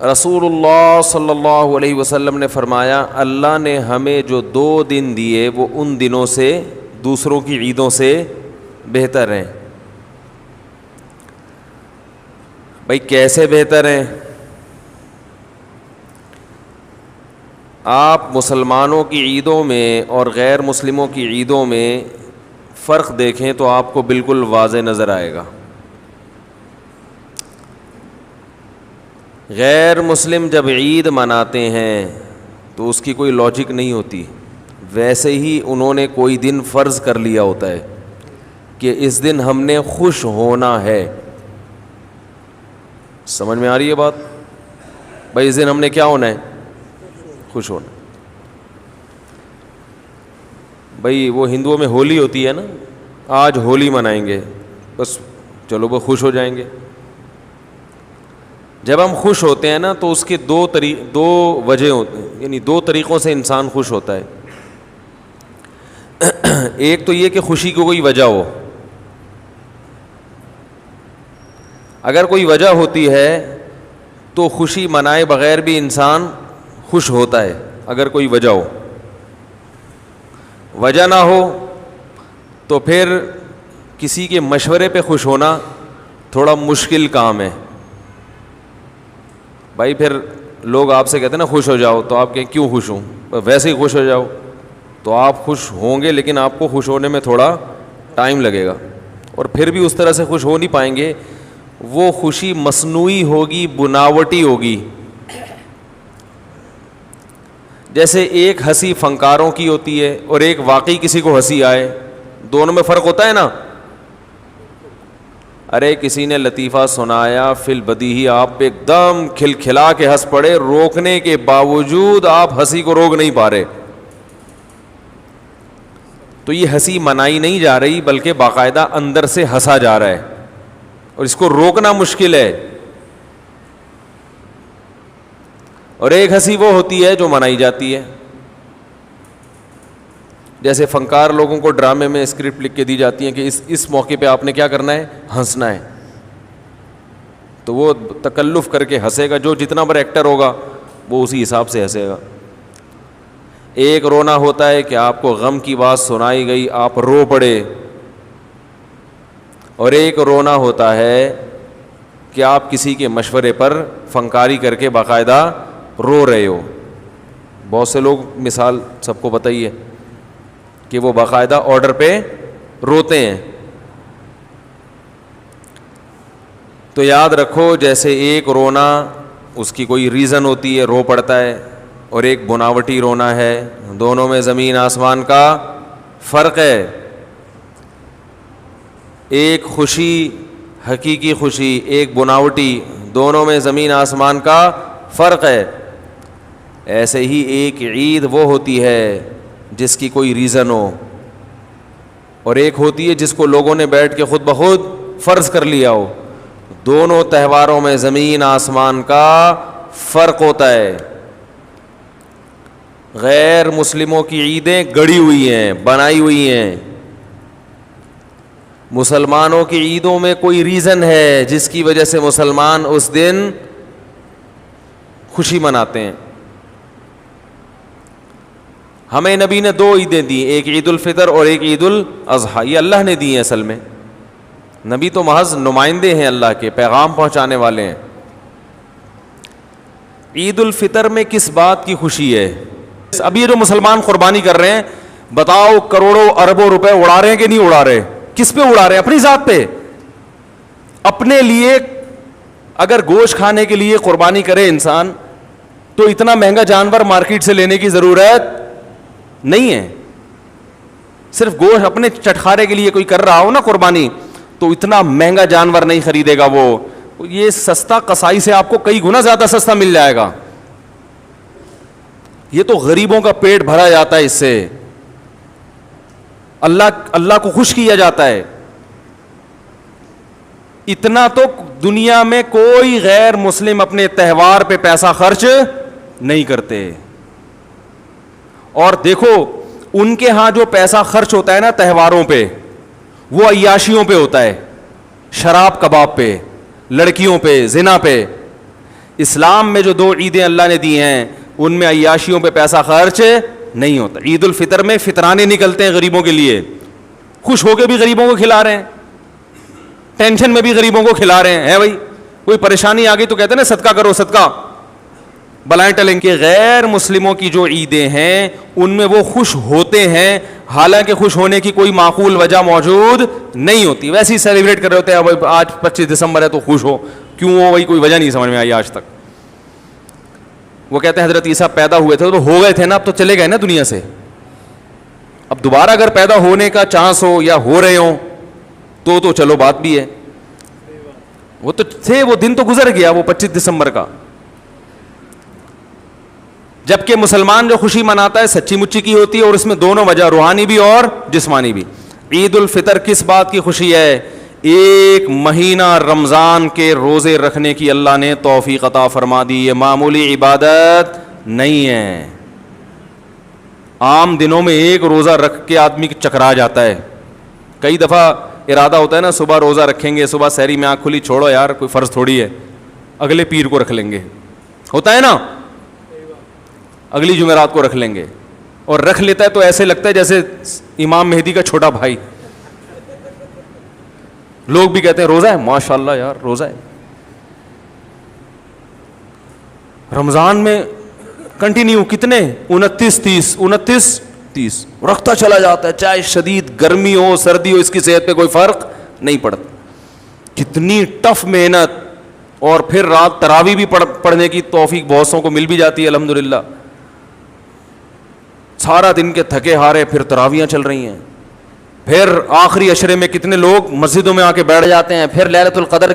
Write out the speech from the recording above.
رسول اللہ صلی اللہ علیہ وسلم نے فرمایا اللہ نے ہمیں جو 2 دن دیے وہ ان دنوں سے دوسروں کی عیدوں سے بہتر ہیں. بھائی کیسے بہتر ہیں؟ آپ مسلمانوں کی عیدوں میں اور غیر مسلموں کی عیدوں میں فرق دیکھیں تو آپ کو بالکل واضح نظر آئے گا. غیر مسلم جب عید مناتے ہیں تو اس کی کوئی لاجک نہیں ہوتی. ویسے ہی انہوں نے کوئی دن فرض کر لیا ہوتا ہے کہ اس دن ہم نے خوش ہونا ہے. سمجھ میں آ رہی ہے بات؟ بھائی اس دن ہم نے کیا ہونا ہے؟ خوش ہونا. بھائی وہ ہندوؤں میں ہولی ہوتی ہے نا، آج ہولی منائیں گے، بس چلو وہ خوش ہو جائیں گے. جب ہم خوش ہوتے ہیں نا تو اس کے دو وجہ ہوتے ہیں، یعنی 2 طریقوں سے انسان خوش ہوتا ہے. ایک تو یہ کہ خوشی کی کوئی وجہ ہو. اگر کوئی وجہ ہوتی ہے تو خوشی منائے بغیر بھی انسان خوش ہوتا ہے اگر کوئی وجہ ہو. وجہ نہ ہو تو پھر کسی کے مشورے پہ خوش ہونا تھوڑا مشکل کام ہے. بھائی پھر لوگ آپ سے کہتے ہیں نا خوش ہو جاؤ، تو آپ کہیں کیوں خوش ہوں؟ ویسے ہی خوش ہو جاؤ. تو آپ خوش ہوں گے لیکن آپ کو خوش ہونے میں تھوڑا ٹائم لگے گا، اور پھر بھی اس طرح سے خوش ہو نہیں پائیں گے. وہ خوشی مصنوعی ہوگی، بناوٹی ہوگی. جیسے ایک ہنسی فنکاروں کی ہوتی ہے اور ایک واقعی کسی کو ہنسی آئے، دونوں میں فرق ہوتا ہے نا. ارے کسی نے لطیفہ سنایا فی البدیہی، آپ ایک دم کھلکھلا کے ہنس پڑے، روکنے کے باوجود آپ ہنسی کو روک نہیں پا رہے. تو یہ ہنسی منائی نہیں جا رہی بلکہ باقاعدہ اندر سے ہنسا جا رہا ہے، اور اس کو روکنا مشکل ہے. اور ایک ہنسی وہ ہوتی ہے جو منائی جاتی ہے. جیسے فنکار لوگوں کو ڈرامے میں اسکرپٹ لکھ کے دی جاتی ہیں کہ اس موقع پہ آپ نے کیا کرنا ہے؟ ہنسنا ہے. تو وہ تکلف کر کے ہنسے گا، جو جتنا بڑا ایکٹر ہوگا وہ اسی حساب سے ہنسے گا. ایک رونا ہوتا ہے کہ آپ کو غم کی بات سنائی گئی، آپ رو پڑے. اور ایک رونا ہوتا ہے کہ آپ کسی کے مشورے پر فنکاری کر کے باقاعدہ رو رہے ہو. بہت سے لوگ مثال سب کو پتہ ہی ہے کہ وہ باقاعدہ آرڈر پہ روتے ہیں. تو یاد رکھو جیسے ایک رونا اس کی کوئی ریزن ہوتی ہے، رو پڑتا ہے، اور ایک بناوٹی رونا ہے. دونوں میں زمین آسمان کا فرق ہے. ایک خوشی حقیقی خوشی، ایک بناوٹی، دونوں میں زمین آسمان کا فرق ہے. ایسے ہی ایک عید وہ ہوتی ہے جس کی کوئی ریزن ہو، اور ایک ہوتی ہے جس کو لوگوں نے بیٹھ کے خود بخود فرض کر لیا ہو. دونوں تہواروں میں زمین آسمان کا فرق ہوتا ہے. غیر مسلموں کی عیدیں گڑی ہوئی ہیں، بنائی ہوئی ہیں. مسلمانوں کی عیدوں میں کوئی ریزن ہے جس کی وجہ سے مسلمان اس دن خوشی مناتے ہیں. ہمیں نبی نے 2 عیدیں دی، ایک عید الفطر اور ایک عید الاضحیٰ. یہ اللہ نے دی ہیں. اصل میں نبی تو محض نمائندے ہیں، اللہ کے پیغام پہنچانے والے ہیں. عید الفطر میں کس بات کی خوشی ہے؟ اب یہ جو مسلمان قربانی کر رہے ہیں، بتاؤ کروڑوں اربوں روپے اڑا رہے ہیں کہ نہیں اڑا رہے؟ کس پہ اڑا رہے ہیں؟ اپنی ذات پہ. اپنے لیے اگر گوشت کھانے کے لیے قربانی کرے انسان تو اتنا مہنگا جانور مارکیٹ سے لینے کی ضرورت نہیں ہے. صرف گوشت اپنے چٹخارے کے لیے کوئی کر رہا ہو نا قربانی، تو اتنا مہنگا جانور نہیں خریدے گا. وہ یہ سستا قصائی سے آپ کو کئی گنا زیادہ سستا مل جائے گا. یہ تو غریبوں کا پیٹ بھرا جاتا ہے اس سے، اللہ کو خوش کیا جاتا ہے. اتنا تو دنیا میں کوئی غیر مسلم اپنے تہوار پہ پیسہ خرچ نہیں کرتے. اور دیکھو ان کے ہاں جو پیسہ خرچ ہوتا ہے نا تہواروں پہ، وہ عیاشیوں پہ ہوتا ہے، شراب کباب پہ، لڑکیوں پہ، زنا پہ. اسلام میں جو 2 عیدیں اللہ نے دی ہیں ان میں عیاشیوں پہ پیسہ خرچ نہیں ہوتا. عید الفطر میں فطرانے نکلتے ہیں غریبوں کے لیے, خوش ہو کے بھی غریبوں کو کھلا رہے ہیں, ٹینشن میں بھی غریبوں کو کھلا رہے ہیں بھائی. کوئی پریشانی آ گئی تو کہتے ہیں نا صدقہ کرو صدقہ, بلائیں ٹلیں کہ غیر مسلموں کی جو عیدیں ہیں ان میں وہ خوش ہوتے ہیں, حالانکہ خوش ہونے کی کوئی معقول وجہ موجود نہیں ہوتی, ویسے ہی سیلیبریٹ کر رہے ہوتے ہیں. آج 25 دسمبر ہے تو خوش ہو, کیوں ہو بھائی, کوئی وجہ نہیں سمجھ میں آئی آج تک. وہ کہتے ہیں حضرت عیسیٰ پیدا ہوئے تھے تو ہو گئے تھے نا, اب تو چلے گئے نا دنیا سے, اب دوبارہ اگر پیدا ہونے کا چانس ہو یا ہو رہے ہوں تو چلو بات بھی ہے. وہ تو تھے, وہ دن تو گزر گیا, وہ 25 دسمبر کا. جبکہ مسلمان جو خوشی مناتا ہے سچی مچی کی ہوتی ہے, اور اس میں دونوں وجہ, روحانی بھی اور جسمانی بھی. عید الفطر کس بات کی خوشی ہے؟ ایک مہینہ رمضان کے روزے رکھنے کی اللہ نے توفیق عطا فرما دی. یہ معمولی عبادت نہیں ہے. عام دنوں میں ایک روزہ رکھ کے آدمی چکرا جاتا ہے. کئی دفعہ ارادہ ہوتا ہے نا صبح روزہ رکھیں گے, صبح سحری میں آنکھ کھلی, چھوڑو یار کوئی فرض تھوڑی ہے, اگلے پیر کو رکھ لیں گے, ہوتا ہے نا, اگلی جمعرات کو رکھ لیں گے. اور رکھ لیتا ہے تو ایسے لگتا ہے جیسے امام مہدی کا چھوٹا بھائی. لوگ بھی کہتے ہیں روزہ ہے, ماشاء اللہ یار روزہ ہے. رمضان میں کنٹینیو کتنے 29-30 رکھتا چلا جاتا ہے, چاہے شدید گرمی ہو سردی ہو, اس کی صحت پہ کوئی فرق نہیں پڑتا. کتنی ٹف محنت, اور پھر رات تراویح بھی پڑھنے کی توفیق بہت سو کو مل بھی جاتی ہے الحمدللہ. سارا دن کے تھکے ہارے پھر تراویحاں چل رہی ہیں, پھر آخری عشرے میں کتنے لوگ مسجدوں میں آ کے بیٹھ جاتے ہیں, پھر لیلۃ القدر